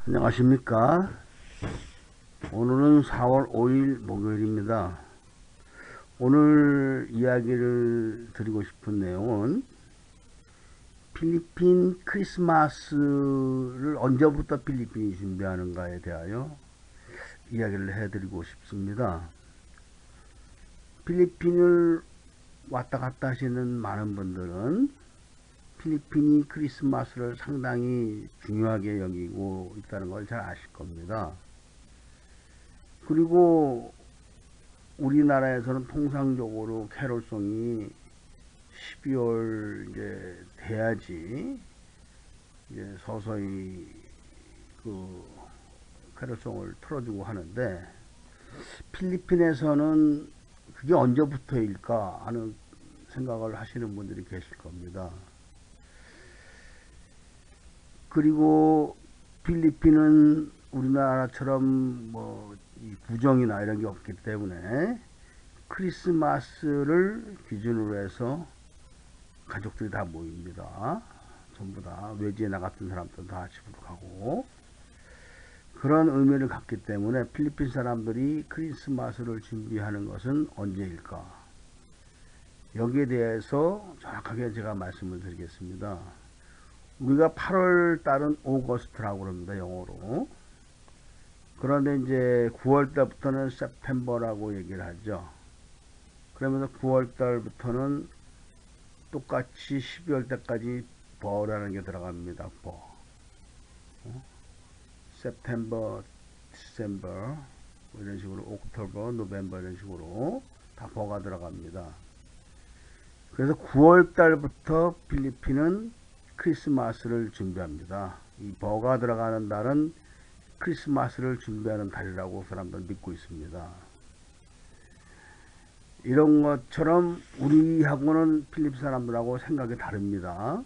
안녕하십니까. 오늘은 4월 5일 목요일입니다. 오늘 이야기를 드리고 싶은 내용은 필리핀 크리스마스를 언제부터 필리핀이 준비하는가에 대하여 이야기를 해드리고 싶습니다. 필리핀을 왔다 갔다 하시는 많은 분들은 필리핀이 크리스마스를 상당히 중요하게 여기고 있다는 걸 잘 아실 겁니다. 그리고 우리나라에서는 통상적으로 캐롤송이 12월 이제 돼야지 이제 서서히 그 캐롤송을 틀어주고 하는데, 필리핀에서는 그게 언제부터일까 하는 생각을 하시는 분들이 계실 겁니다. 그리고 필리핀은 우리나라처럼 뭐 구정이나 이런 게 없기 때문에 크리스마스를 기준으로 해서 가족들이 다 모입니다. 전부 다 외지에 나갔던 사람들 다 집으로 가고, 그런 의미를 갖기 때문에 필리핀 사람들이 크리스마스를 준비하는 것은 언제일까, 여기에 대해서 정확하게 제가 말씀을 드리겠습니다. 우리가 8월 달은 오거스트라고 그럽니다, 영어로. 그런데 이제 9월 달부터는 세프템버라고 얘기를 하죠. 그러면서 9월 달부터는 똑같이 12월 달까지 버라는 게 들어갑니다. 버. 세프템버, 디셈버 이런 식으로, 옥토버, 노벰버 이런 식으로 다 버가 들어갑니다. 그래서 9월 달부터 필리핀은 크리스마스를 준비합니다. 이 버가 들어가는 달은 크리스마스를 준비하는 달이라고 사람들은 믿고 있습니다. 이런 것처럼 우리하고는 필리핀 사람들하고 생각이 다릅니다.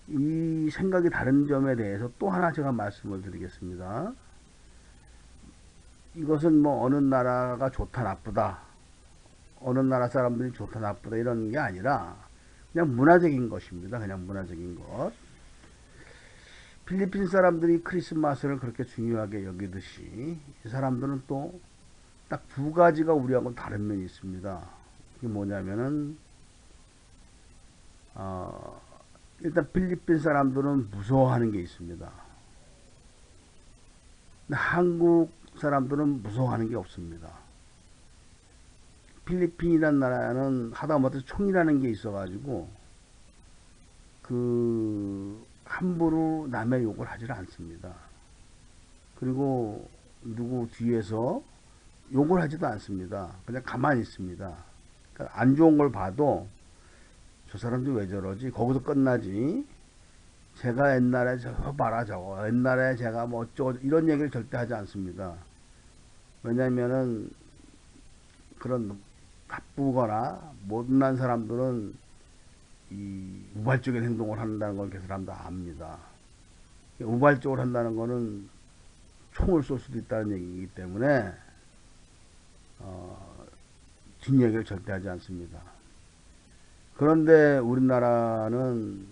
이 생각이 다른 점에 대해서 또 하나 제가 말씀을 드리겠습니다. 이것은 뭐 어느 나라가 좋다 나쁘다, 어느 나라 사람들이 좋다 나쁘다 이런 게 아니라 그냥 문화적인 것입니다. 그냥 문화적인 것. 필리핀 사람들이 크리스마스를 그렇게 중요하게 여기듯이 이 사람들은 또 딱 두 가지가 우리하고 다른 면이 있습니다. 그게 뭐냐면은 일단 필리핀 사람들은 무서워하는 게 있습니다. 근데 한국 사람들은 무서워하는 게 없습니다. 필리핀이란 나라는 하다못해 총이라는 게 있어가지고 함부로 남의 욕을 하질 않습니다. 그리고 누구 뒤에서 욕을 하지도 않습니다. 그냥 가만히 있습니다. 그러니까 안 좋은 걸 봐도 저 사람들 왜 저러지? 거기서 끝나지. 제가 옛날에 저거 봐라, 저거 옛날에 제가 뭐 어쩌고 이런 얘기를 절대 하지 않습니다. 왜냐면은 그런 나쁘거나 못난 사람들은 이 우발적인 행동을 한다는 걸 그 사람도 압니다. 우발적으로 한다는 거는 총을 쏠 수도 있다는 얘기이기 때문에 뒷얘기를 절대 하지 않습니다. 그런데 우리나라는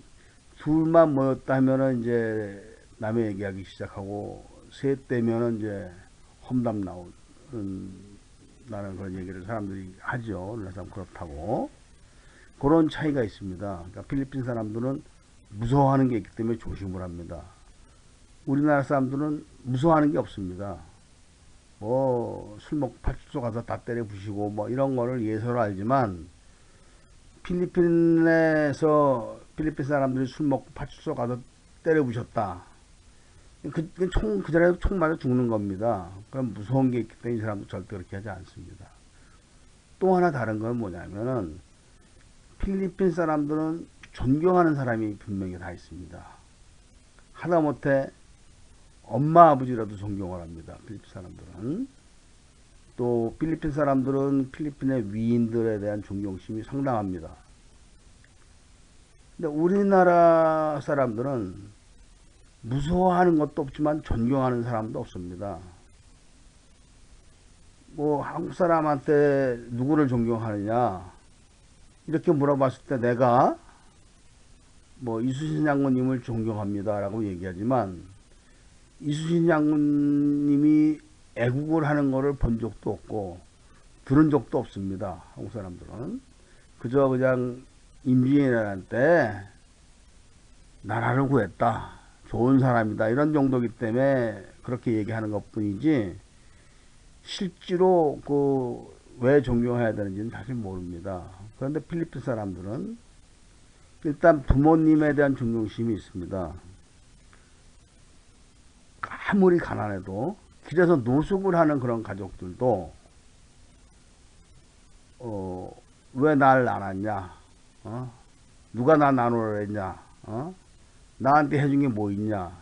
둘만 모였다 하면은 이제 남의 얘기하기 시작하고, 셋 되면은 이제 험담 나오는 그런 얘기를 사람들이 하죠. 우리나라 사람 그렇다고. 그런 차이가 있습니다. 그러니까 필리핀 사람들은 무서워하는 게 있기 때문에 조심을 합니다. 우리나라 사람들은 무서워하는 게 없습니다. 뭐 술 먹고 파출소 가서 다 때려 부시고 뭐 이런 거를 예서로 알지만, 필리핀 사람들이 술 먹고 파출소 가서 때려 부셨다, 그 자리에서 총 맞아 죽는 겁니다. 그럼 무서운 게 있기 때문에 이 사람도 절대 그렇게 하지 않습니다. 또 하나 다른 건 뭐냐면은, 필리핀 사람들은 존경하는 사람이 분명히 다 있습니다. 하다못해 엄마 아버지라도 존경을 합니다. 필리핀 사람들은. 또 필리핀 사람들은 필리핀의 위인들에 대한 존경심이 상당합니다. 근데 우리나라 사람들은 무서워하는 것도 없지만 존경하는 사람도 없습니다. 뭐 한국 사람한테 누구를 존경하느냐 이렇게 물어봤을 때 내가 뭐 이순신 장군님을 존경합니다 라고 얘기하지만, 이순신 장군님이 애국을 하는 거를 본 적도 없고 들은 적도 없습니다. 한국 사람들은 그저 그냥 임진왜란 때 나라를 구했다, 좋은 사람이다 이런 정도이기 때문에 그렇게 얘기하는 것 뿐이지 실제로 그 왜 존경해야 되는지는 사실 모릅니다. 그런데 필리핀 사람들은 일단 부모님에 대한 존경심이 있습니다. 아무리 가난해도 길에서 노숙을 하는 그런 가족들도 왜 날 안았냐, 누가 나 나누라 했냐, 나한테 해준 게 뭐 있냐,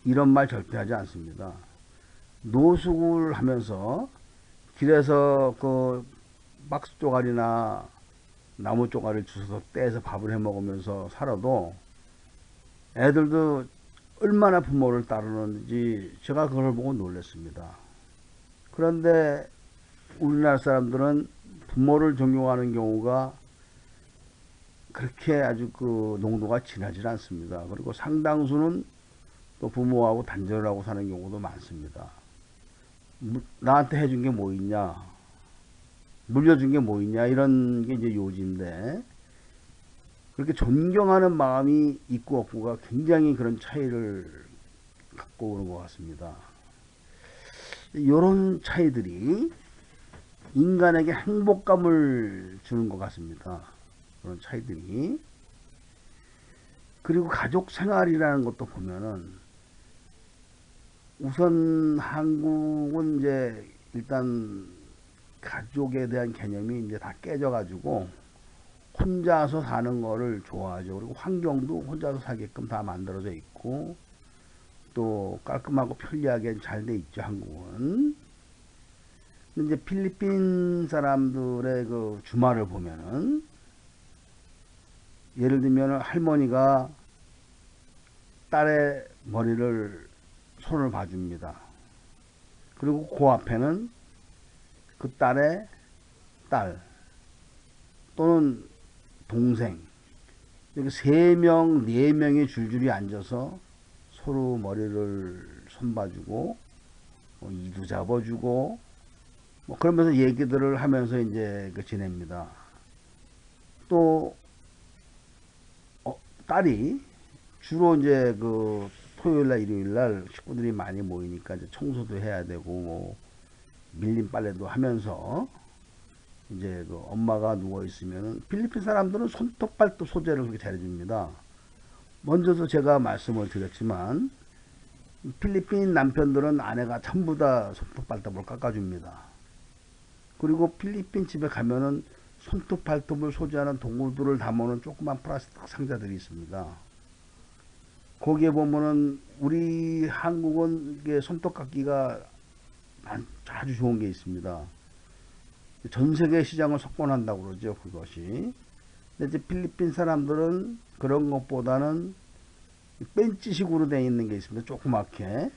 이런 말 절대 하지 않습니다. 노숙을 하면서 길에서 그 박스 쪼가리나 나무 쪼가리를 주워서 떼서 밥을 해 먹으면서 살아도 애들도 얼마나 부모를 따르는지 제가 그걸 보고 놀랐습니다. 그런데 우리나라 사람들은 부모를 존경하는 경우가 그렇게 아주 그 농도가 진하지 않습니다. 그리고 상당수는 또 부모하고 단절을 하고 사는 경우도 많습니다. 나한테 해준 게 뭐 있냐, 물려준 게 뭐 있냐, 이런 게 이제 요지인데, 그렇게 존경하는 마음이 있고 없고가 굉장히 그런 차이를 갖고 오는 것 같습니다. 이런 차이들이 인간에게 행복감을 주는 것 같습니다. 그런 차이들이. 그리고 가족 생활이라는 것도 보면은 우선 한국은 이제 일단 가족에 대한 개념이 이제 다 깨져가지고 혼자서 사는 거를 좋아하죠. 그리고 환경도 혼자서 살게끔 다 만들어져 있고 또 깔끔하고 편리하게 잘 돼 있죠, 한국은. 근데 이제 필리핀 사람들의 그 주말을 보면은 예를 들면 할머니가 딸의 머리를 손을 봐줍니다. 그리고 그 앞에는 그 딸의 딸 또는 동생, 이렇게 3명, 4명이 줄줄이 앉아서 서로 머리를 손봐주고 이도 잡아주고 그러면서 얘기들을 하면서 이제 지냅니다. 또 딸이 주로 이제 그 토요일날 일요일날 식구들이 많이 모이니까 이제 청소도 해야 되고 뭐 밀린 빨래도 하면서 이제 그 엄마가 누워 있으면은 필리핀 사람들은 손톱 발톱 소재를 그렇게 잘해줍니다. 먼저도 제가 말씀을 드렸지만 필리핀 남편들은 아내가 전부 다 손톱 발톱을 깎아줍니다. 그리고 필리핀 집에 가면은 손톱 발톱을 소지하는 동물들을 담아놓은 조그만 플라스틱 상자들이 있습니다. 거기에 보면은 우리 한국은 이게 손톱 깎기가 아주 좋은 게 있습니다. 전 세계 시장을 석권한다고 그러죠, 그것이. 근데 이제 필리핀 사람들은 그런 것보다는 벤치식으로 되어 있는 게 있습니다. 조그맣게.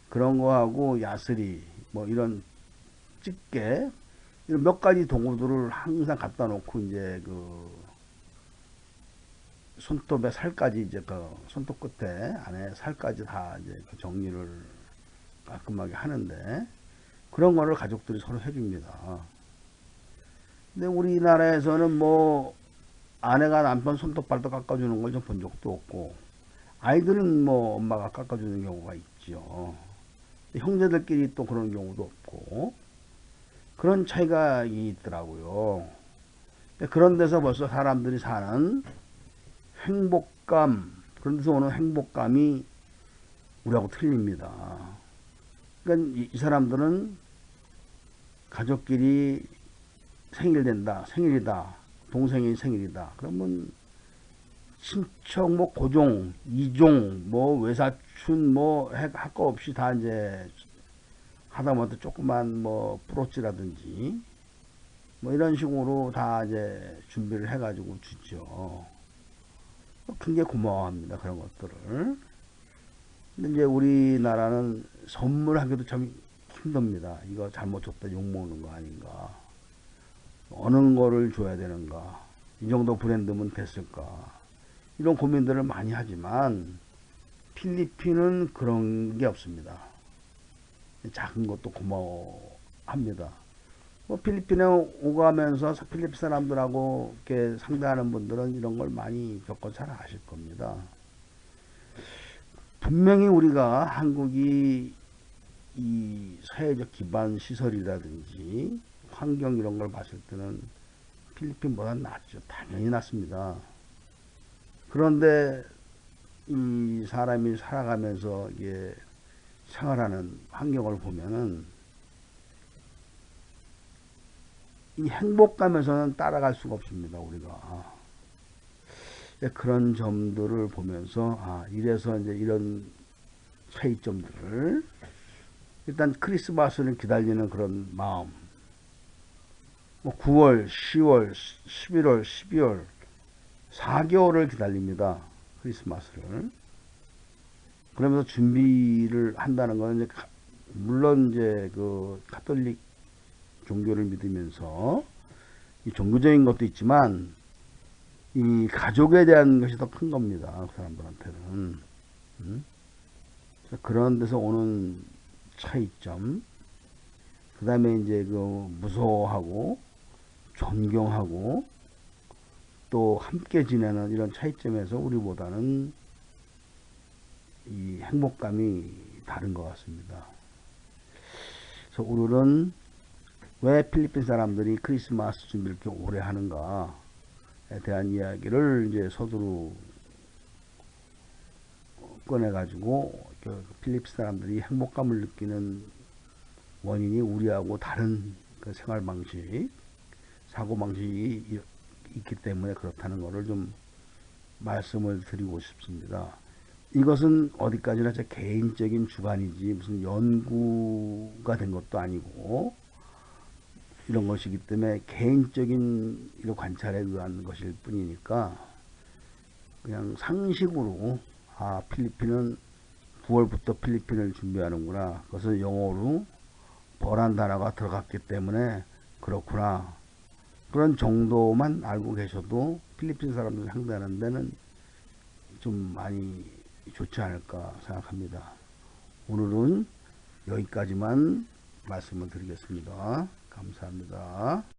그런 거하고 야스리, 뭐 이런 집게, 이런 몇 가지 도구들을 항상 갖다 놓고 이제 그 손톱에 살까지 이제 그 손톱 끝에 안에 살까지 다 이제 그 정리를 깔끔하게 하는데 그런 거를 가족들이 서로 해줍니다. 근데 우리나라에서는 뭐 아내가 남편 손톱 발톱 깎아주는 걸 좀 본 적도 없고 아이들은 뭐 엄마가 깎아주는 경우가 있죠. 형제들끼리 또 그런 경우도 없고 그런 차이가 있더라고요. 그런 데서 벌써 사람들이 사는 행복감, 그런 데서 오는 행복감이 우리하고 틀립니다. 그러니까 이 사람들은 가족끼리 생일 된다, 생일이다, 동생이 생일이다. 그러면 친척, 뭐 고종, 이종, 뭐 외사촌, 뭐 할 거 없이 다 이제 하다못해 조그만 뭐 브로치라든지 뭐 이런 식으로 다 이제 준비를 해가지고 주죠. 굉장히 고마워합니다, 그런 것들을. 근데 이제 우리나라는 선물하기도 참 힘듭니다. 이거 잘못 줬다 욕먹는 거 아닌가, 어느 거를 줘야 되는가, 이 정도 브랜드면 됐을까, 이런 고민들을 많이 하지만 필리핀은 그런 게 없습니다. 작은 것도 고마워합니다. 뭐 필리핀에 오가면서 필리핀 사람들하고 이렇게 상대하는 분들은 이런 걸 많이 겪어 잘 아실 겁니다. 분명히 우리가 한국이 이 사회적 기반 시설이라든지 환경 이런 걸 봤을 때는 필리핀보다 낫죠. 당연히 낫습니다. 그런데 이 사람이 살아가면서 이게 생활하는 환경을 보면은 이 행복감에서는 따라갈 수가 없습니다. 우리가 그런 점들을 보면서 이래서 이제 이런 차이점들을 일단 크리스마스를 기다리는 그런 마음, 뭐 9월, 10월, 11월, 12월 4개월을 기다립니다. 크리스마스를. 그러면서 준비를 한다는 거는 이제 물론 이제 그 카톨릭 종교를 믿으면서 이 종교적인 것도 있지만 이 가족에 대한 것이 더 큰 겁니다. 그 사람들한테는. 그런 데서 오는 차이점, 그 다음에 이제 그 무서워하고 존경하고 또 함께 지내는 이런 차이점에서 우리보다는 이 행복감이 다른 것 같습니다. 그래서 오늘은 왜 필리핀 사람들이 크리스마스 준비를 이렇게 오래 하는가에 대한 이야기를 이제 서두로 꺼내가지고 필리핀 사람들이 행복감을 느끼는 원인이 우리하고 다른 그 생활 방식, 사고 방식이 있기 때문에 그렇다는 것을 좀 말씀을 드리고 싶습니다. 이것은 어디까지나 제 개인적인 주관이지 무슨 연구가 된 것도 아니고 이런 것이기 때문에 개인적인 이런 관찰에 의한 것일 뿐이니까 그냥 상식으로 필리핀은 9월부터 필리핀을 준비하는구나. 그것은 영어로 버란 단어가 들어갔기 때문에 그렇구나. 그런 정도만 알고 계셔도 필리핀 사람들 상대하는 데는 좀 많이 좋지 않을까 생각합니다. 오늘은 여기까지만 말씀을 드리겠습니다. 감사합니다.